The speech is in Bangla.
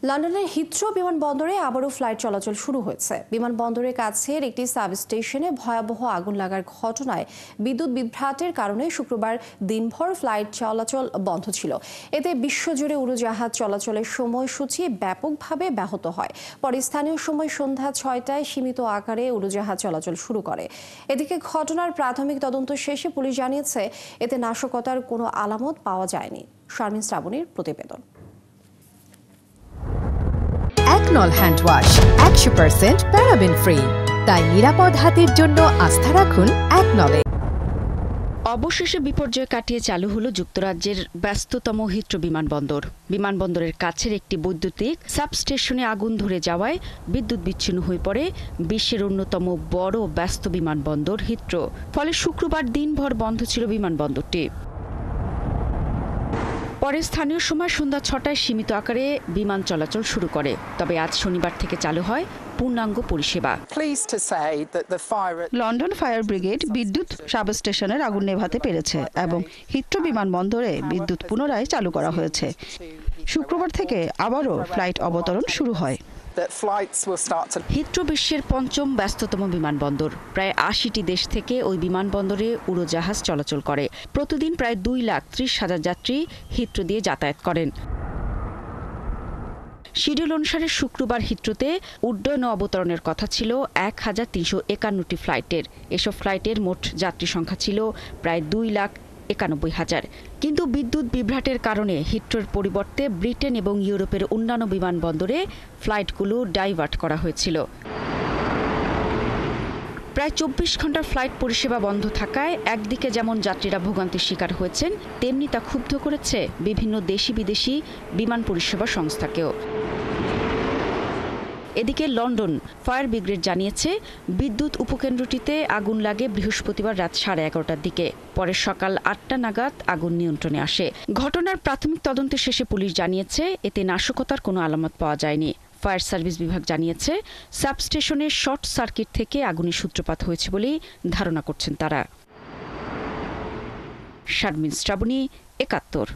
লন্ডনের হিথ্রো বিমানবন্দরে আবারও ফ্লাইট চলাচল শুরু হয়েছে। বিমানবন্দরের কাছের একটি সাবস্টেশনে ভয়াবহ আগুন লাগার ঘটনায় বিদ্যুৎ বিভ্রাটের কারণে শুক্রবার দিনভর ফ্লাইট চলাচল বন্ধ ছিল। এতে বিশ্বজুড়ে উড়োজাহাজ চলাচলের সময়সূচি ব্যাপকভাবে ব্যাহত হয়। পরে স্থানীয় সময় সন্ধ্যা 6টায় সীমিত আকারে উড়োজাহাজ চলাচল শুরু করে। এদিকে ঘটনার প্রাথমিক তদন্ত শেষে পুলিশ জানিয়েছে এতে নাশকতার কোনো আলামত পাওয়া যায়নি। শারমিন শ্রাবণীর প্রতিবেদন। একনল হ্যান্ড ওয়াশ 100% প্যারাবেন ফ্রি, তাই নিরাপদ হাতের জন্য আস্থা রাখুন একনলে। অবশেষে বিপর্যয় কাটিয়ে চালু হলো যুক্তরাজ্যের ব্যস্ততম হিথ্রো বিমানবন্দর। বিমানবন্দরের কাছের একটি বৈদ্যুতিক সাবস্টেশনে আগুন ধরে যাওয়ায় বিদ্যুৎ বিচ্ছিন্ন হয়ে পড়ে বিশ্বের অন্যতম বড় ব্যস্ত বিমানবন্দর হিথ্রো। ফলে শুক্রবার দিনভর বন্ধ ছিল বিমানবন্দরটি। পরে স্থানীয় সময় সন্ধ্যা 6টায় সীমিত আকারে বিমান চলাচল শুরু করে। তবে আজ শনিবার থেকে চালু হয় পূর্ণাঙ্গ পরিষেবা। লন্ডন ফায়ার ব্রিগেড বিদ্যুৎ সাবস্টেশনের আগুন নেভাতে পেরেছে এবং হিথ্রো বিমানবন্দরে বিদ্যুৎ পুনরায় চালু করা হয়েছে। শুক্রবার থেকে আবারও ফ্লাইট অবতরণ শুরু হয়। হিথ্রো বিশ্বের পঞ্চম ব্যস্ততম বিমানবন্দর। প্রায় ৮০টি দেশ থেকে ওই বিমানবন্দরে উড়োজাহাজ চলাচল করে। প্রতিদিন প্রায় 2,30,000 যাত্রী হিথ্রো দিয়ে যাতায়াত করেন। শিডিউল অনুসারে শুক্রবার হিথ্রোতে উড্ডয়ন ও অবতরণের কথা ছিল 1,351টি ফ্লাইটের। এসব ফ্লাইটের মোট যাত্রী সংখ্যা ছিল প্রায় 2,91,000। কিন্তু বিদ্যুৎ বিভ্রাটের কারণে হিথ্রোর পরিবর্তে ব্রিটেন এবং ইউরোপের অন্যান্য বিমানবন্দরে ফ্লাইটগুলো ডাইভার্ট করা হয়েছিল। প্রায় 24 ঘন্টার ফ্লাইট পরিষেবা বন্ধ থাকায় একদিকে যেমন যাত্রীরা ভোগান্তির শিকার হয়েছেন, তেমনি তা ক্ষুব্ধ করেছে বিভিন্ন দেশি বিদেশি বিমান পরিষেবা সংস্থাকেও। এদিকে লন্ডন ফায়ার ব্রিগেড জানিয়েছে বিদ্যুৎ উপকেন্দ্রটিতে আগুন লাগে বৃহস্পতিবার রাত 11:30টার দিকে। পরে সকাল 8টা নাগাদ আগুন নিয়ন্ত্রণে আসে। ঘটনার প্রাথমিক তদন্ত শেষে পুলিশ জানিয়েছে এতে নাশকতার কোনো আলামত পাওয়া যায়নি। ফায়ার সার্ভিস বিভাগ জানিয়েছে সাবস্টেশনের শর্ট সার্কিট থেকে আগুনের সূত্রপাত হয়েছে বলেই ধারণা করছেন তারা। শারমিন শ্রাবণী, ৭১।